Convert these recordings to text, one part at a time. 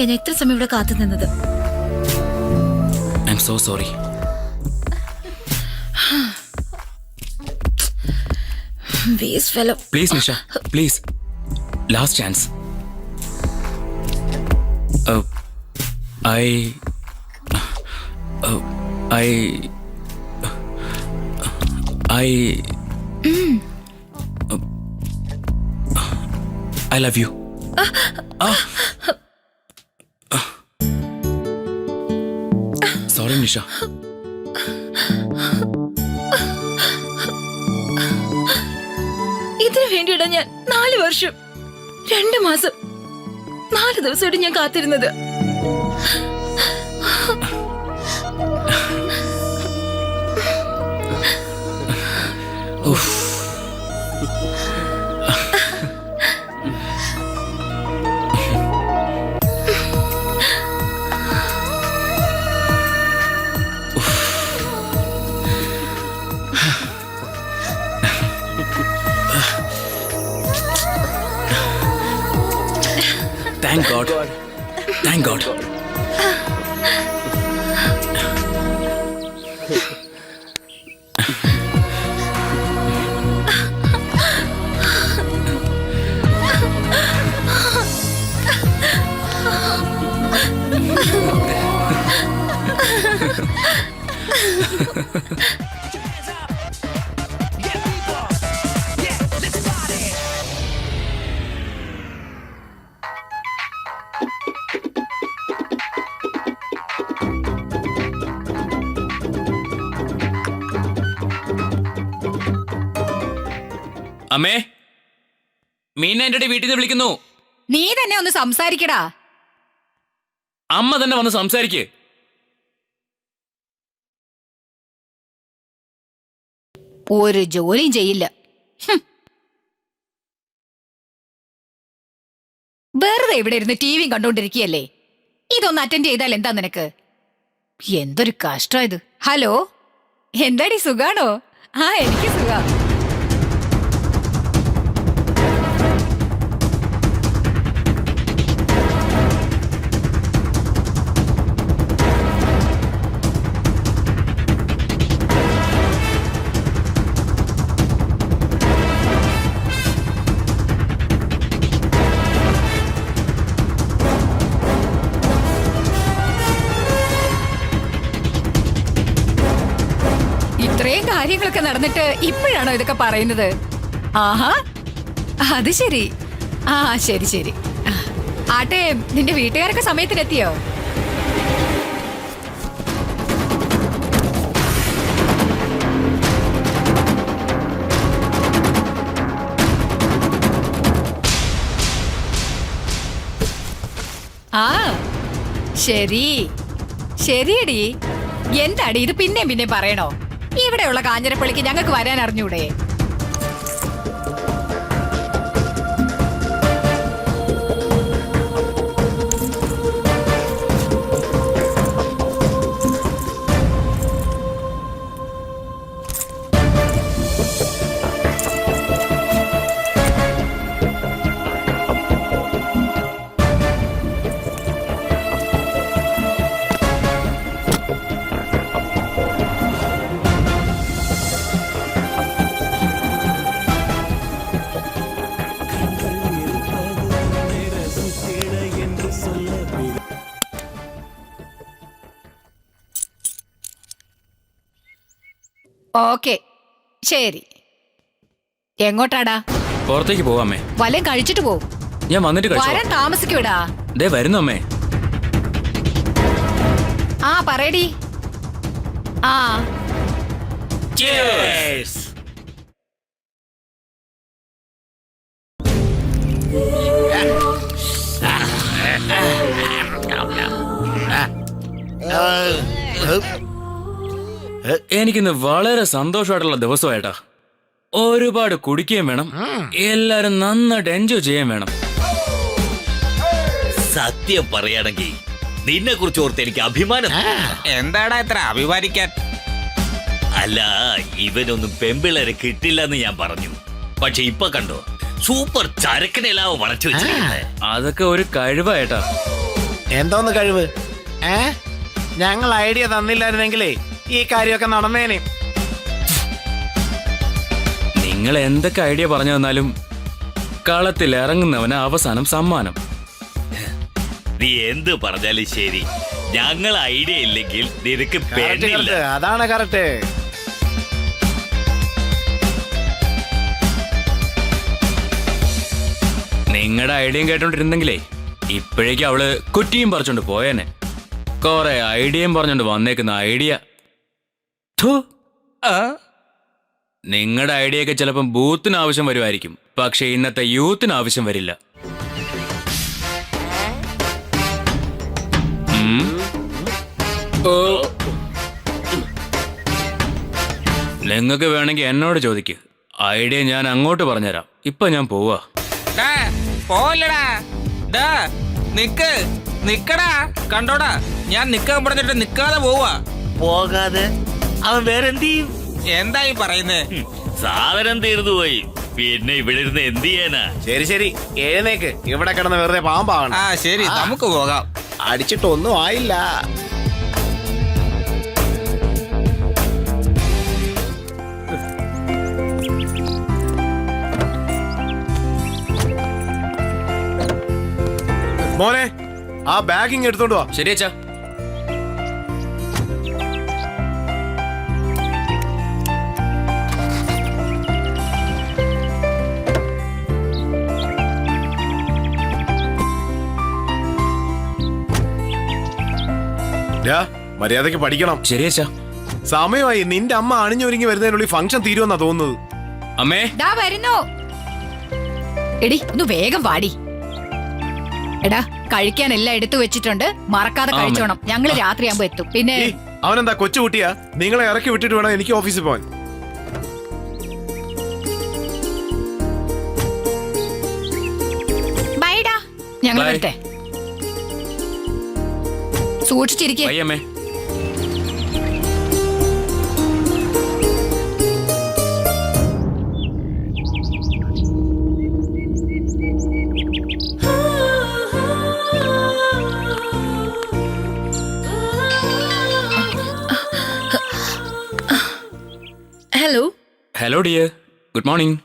ഞാൻ ഇത്ര സമയം ഇവിടെ കാത്തു നിന്നത്. I M so sorry. Waste fellow. Please Nisha, please, last chance. I love you. Sorry, Nisha. ഇതിനു വേണ്ടിയിടാ ഞാൻ 4 വർഷം 2 മാസം 4 ദിവസമായിട്ട് ഞാൻ കാത്തിരുന്നത്. Thank God. Thank God. അമ്മേ, മീന എന്റെ വീട്ടിൽ നിന്ന് വിളിക്കുന്നു. നീ തന്നെ ഒന്ന് സംസാരിക്കടാ. അമ്മ തന്നെ വന്ന് സംസാരിക്ക്. ഒരു ജോലിയും ചെയ്യില്ല. വെറുതെ ഇവിടെ ഇരുന്ന് ടിവിയും കണ്ടോണ്ടിരിക്കുകയല്ലേ. ഇതൊന്ന് അറ്റൻഡ് ചെയ്താൽ എന്താ നിനക്ക്? എന്തൊരു കഷ്ടം ഇത്. ഹലോ, എന്താടി സുഖാണോ? ആ, എനിക്ക് സുഖാ. ഇത്രയും കാര്യങ്ങളൊക്കെ നടന്നിട്ട് ഇപ്പോഴാണോ ഇതൊക്കെ പറയുന്നത്? ആഹാ, അത് ശരി. ആ, ശരി ശരി. ആട്ടെ, നിന്റെ വീട്ടുകാരൊക്കെ സമയത്തിനെത്തിയോ? ആ, ശരി ശരിയടി. എന്താടി ഇത് പിന്നെ പറയണോ? ഇവിടെയുള്ള കാഞ്ഞിരപ്പള്ളിക്ക് ഞങ്ങൾക്ക് വരാൻ അറിഞ്ഞൂടെ? ഓക്കെ, ശരി. എങ്ങോട്ടാടാ? പുറത്തേക്ക് പോവാമേ. വല്ലതും കഴിച്ചിട്ട് പോവും. ഞാൻ വന്നിട്ട് വരാൻ താമസിക്കൂടാ. ദേ വരുന്നു അമ്മേ. ആ, പറയടി. ആ, എനിക്കിന്ന് വളരെ സന്തോഷമായിട്ടുള്ള ദിവസമായിട്ടാ. ഒരുപാട് കുടിക്കുകയും വേണം, എല്ലാരും നന്നായിട്ട് എൻജോയ് ചെയ്യാൻ വേണം. സത്യം പറയാണെങ്കിൽ നിന്നെ കുറിച്ച് ഓർത്ത് എനിക്ക് അഭിമാനം. എന്താടാ ഇത്ര അഭിമാനിക്കാൻ? അല്ല, ഇവനൊന്നും പെമ്പിളരെ കിട്ടില്ലെന്ന് ഞാൻ പറഞ്ഞു. പക്ഷെ ഇപ്പൊ കണ്ടോ, സൂപ്പർ ചരക്കിനെല്ലാം വളച്ചു വെച്ചിരിക്കുന്നത്. അതൊക്കെ ഒരു കഴിവായിട്ടാ. എന്തോന്ന് കഴിവ്? ഞങ്ങൾ ഐഡിയ തന്നില്ലായിരുന്നെങ്കിലേ ഈ കാര്യമൊക്കെ നടന്നേനെ. നിങ്ങൾ എന്തൊക്കെ ഐഡിയ പറഞ്ഞു തന്നാലും കളത്തിൽ ഇറങ്ങുന്നവന് അവസാനം സമ്മാനം. നീ എന്ത് പറഞ്ഞാലും ശരി, ഞങ്ങൾ ഐഡിയ ഇല്ലെങ്കിൽ നിനക്ക് Correct, പെണ്ണില്ല. correct. അതാണ് കറക്റ്റ്. നിങ്ങളുടെ ഐഡിയയും കേട്ടോണ്ടിരുന്നെങ്കിലേ ഇപ്പോഴേക്കും അവള് കുറ്റിയും പറിച്ചോണ്ട് പോയേനെ. കൊറേ ഐഡിയയും പറഞ്ഞോണ്ട് വന്നേക്കുന്ന ഐഡിയ. നിങ്ങളുടെ ഐഡിയ ഒക്കെ ചിലപ്പം ബൂത്തിന് ആവശ്യം വരുമായിരിക്കും, പക്ഷെ ഇന്നത്തെ യൂത്തിന് ആവശ്യം വരില്ല. നിങ്ങൾക്ക് വേണമെങ്കിൽ എന്നോട് ചോദിക്ക്, ഐഡിയ ഞാൻ അങ്ങോട്ട് പറഞ്ഞുതരാം. ഇപ്പൊ ഞാൻ പോവാ. ഡാ, പോവല്ലടാ. ഡാ, നിക്ക് നിക്കടാ. കണ്ടോടാ, ഞാൻ നിക്കാൻ പറഞ്ഞിട്ട് നിക്കാതെ പോവാ. പോകാതെ അവൻ വേറെന്ത് ചെയ്യും? എന്തായി പറയുന്നേ? സാധനം തീർന്നു പോയി, പിന്നെ ഇവിടെ ഇരുന്ന് എന്ത് ചെയ്യാനാ? ശരി ശരി, എഴുന്നേക്ക്. ഇവിടെ കിടന്ന് വെറുതെ പാമ്പാവണം. ആ ശരി, നമുക്ക് പോകാം. അടിച്ചിട്ടൊന്നും ആയില്ല. മോനെ, ആ ബാഗിങ് എടുത്തോണ്ട് വാ. ശരി അച്ഛാ. മര്യാദക്ക് പഠിക്കണം. ശരി അച്ഛാ. സമയമായി. നിന്റെ അമ്മ അണിഞ്ഞൊരുങ്ങി വരുന്നതിനുള്ളിൽ ഫംഗ്ഷൻ തീരുമെന്നാ തോന്നുന്നത്. അമ്മേ, ദാ വരുന്നു. എടി ഒന്ന് വേഗം വാടി. എടാ, കഴിക്കാൻ എല്ലാം എടുത്തു വെച്ചിട്ടുണ്ട്, മറക്കാതെ കഴിച്ചോണം. ഞങ്ങള് രാത്രിയാകുമ്പോ എത്തും. പിന്നെ അവനെന്താ കൊച്ചുകുട്ടിയാ? നിങ്ങളെ ഇറക്കി വിട്ടിട്ട് വേണം എനിക്ക് ഓഫീസിൽ പോവാൻ. ബൈഡാ, ഞങ്ങൾ Bye. വരട്ടെ. സൂക്ഷിച്ചിരിക്കേ. ബൈ അമ്മേ. Hello. Hello dear, good morning.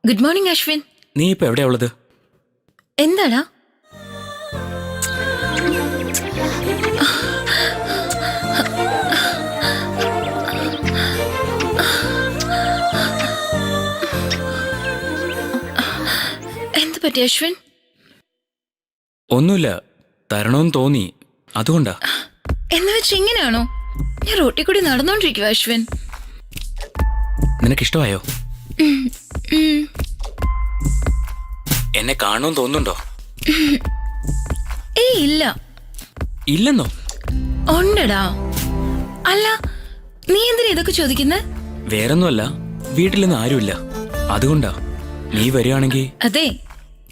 Good morning Ashwin. നീ ഇപ്പൊ എവിടെയാ ഉള്ളത്? എന്താടാ? എന്ത് പറ്റി അശ്വിൻ? ഒന്നുമില്ല, തരണോന്ന് തോന്നി, അതുകൊണ്ടാ. എന്ന് വെച്ച് ഇങ്ങനെയാണോ? ഞാൻ റോട്ടിൽ കൂടി നടന്നോണ്ടിരിക്കുവാ അശ്വിൻ. നിനക്കിഷ്ടമായോ? എന്നെ കാണുമെന്ന് തോന്നുന്നുണ്ടോ? ഏയ് ഇല്ല. ഇല്ലെന്നോ? ഉണ്ടടാ. അല്ല, നീ എന്തിനാ ഇതൊക്കെ ചോദിക്കുന്നെ? വേറൊന്നുമല്ല, വീട്ടിലൊന്നും ആരുമില്ല, അതുകൊണ്ടാ. നീ വരികയാണെങ്കിൽ. അതെ,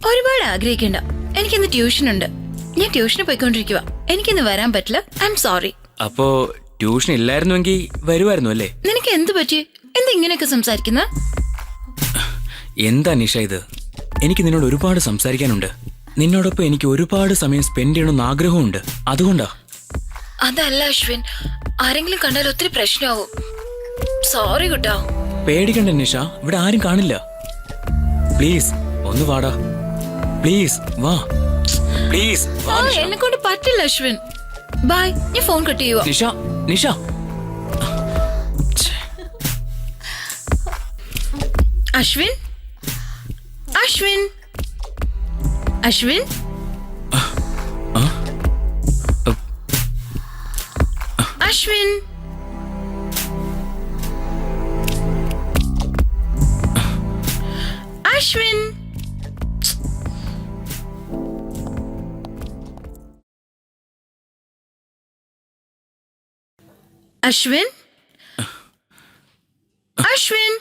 ഒരുപാട് ആഗ്രഹിക്കണ്ട. എനിക്കിന്ന് ട്യൂഷൻ ഉണ്ട്. ഞാൻ ട്യൂഷന് പോയിക്കൊണ്ടിരിക്കുക. എനിക്കിന്ന് വരാൻ പറ്റില്ല. I am sorry. അപ്പോ ട്യൂഷൻ ഇല്ലായിരുന്നുവെങ്കിൽ വരുമായിരുന്നു അല്ലേ? നിനക്ക് എന്ത് പറ്റി? എന്താ ഇങ്ങനെയൊക്കെ സംസാരിക്കുന്ന? എന്താ നിഷ ഇത്? എനിക്ക് നിന്നോട് ഒരുപാട് സംസാരിക്കാനുണ്ട്. നിന്നോടൊപ്പം എനിക്ക് ഒരുപാട് സമയം സ്പെൻഡ് ചെയ്യണമെന്ന് ആഗ്രഹമുണ്ട്, അതുകൊണ്ടാ. അതല്ല അശ്വിൻ, ആരെങ്കിലും കണ്ടാൽ ഒത്തിരി പ്രശ്നമാവും. സോറി കുട്ടാ. പേടിക്കണ്ട നിഷ, ഇവിടെ ആരും കാണില്ല. പ്ലീസ് ഒന്ന് വാടാ. പ്ലീസ് വാ. പ്ലീസ് വാ നിഷ. എന്നെ കൊണ്ട് പറ്റില്ല അശ്വിൻ. ബൈ, ഞാൻ ഫോൺ കട്ട് ചെയ്യുവാ. നിഷ, നിഷ. അശ്വിൻ, അശ്വിൻ, അശ്വിൻ. അശ്വിൻ. അശ്വിൻ. അശ്വിൻ. അശ്വിൻ.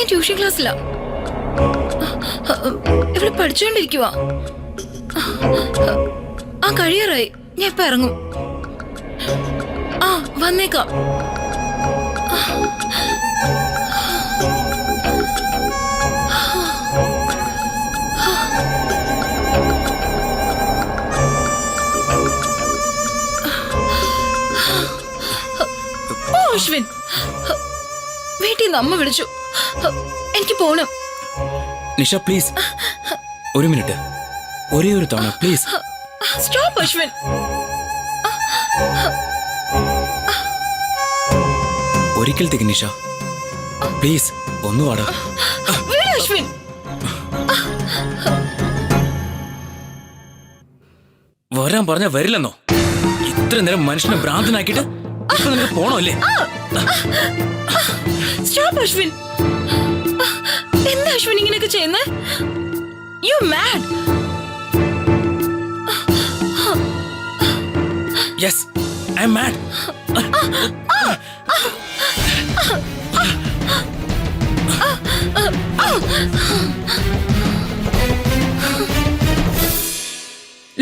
ഞാൻ ട്യൂഷൻ ക്ലാസ്സിലാ. ഇവിടെ പഠിച്ചുകൊണ്ടിരിക്കുവാ. ആ കഴിയാറായി. ഞാൻ ഇപ്പൊ ഇറങ്ങും. ആ വന്നേക്കാം. അശ്വിൻ, വീട്ടിൽ നിന്ന് അമ്മ വിളിച്ചു. എനിക്ക് പോണം. നിഷ പ്ലീസ്, ഒരു മിനിറ്റ്, ഒരേ ഒരു തവണ പ്ലീസ്. സ്റ്റോപ്പ് അശ്വിൻ. ഒരിക്കലത്തേക്ക് നിഷ പ്ലീസ് ഒന്ന് വാടാ. വീട് അശ്വിൻ. വരാൻ പറഞ്ഞ വരില്ലെന്നോ? ഇത്ര നേരം മനുഷ്യനെ ഭ്രാന്തനാക്കിയിട്ട് ഇപ്പൊ നിനക്ക് പോണോ അല്ലേ? സ്റ്റോപ്പ് അശ്വിൻ. എന്താ അശ്വിൻ ഇങ്ങനെയൊക്കെ ചെയ്യുന്നേ? You mad. Yes, I am mad.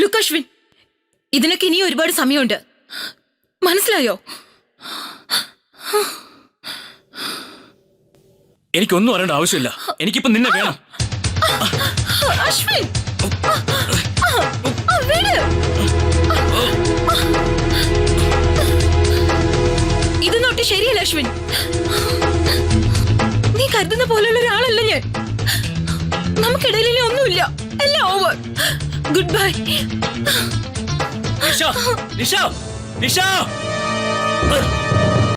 Look Ashwin, ഇതിനൊക്കെ ഇനിയും ഒരുപാട് സമയമുണ്ട്. മനസ്സിലായോ? എനിക്കൊന്നും അറിയേണ്ട ആവശ്യമില്ല. എനിക്കിപ്പോ നിന്നെ വേണം. അശ്വിൻ, വീട്. ഇത് നോട്ട് ശരിയല്ല അശ്വിൻ. നീ കരുതുന്ന പോലുള്ള ഒരാളല്ല ഞാൻ. നമുക്കിടയിൽ ഇനി ഒന്നുമില്ല. എല്ലാം over. Good bye. Nisha, Nisha, Nisha.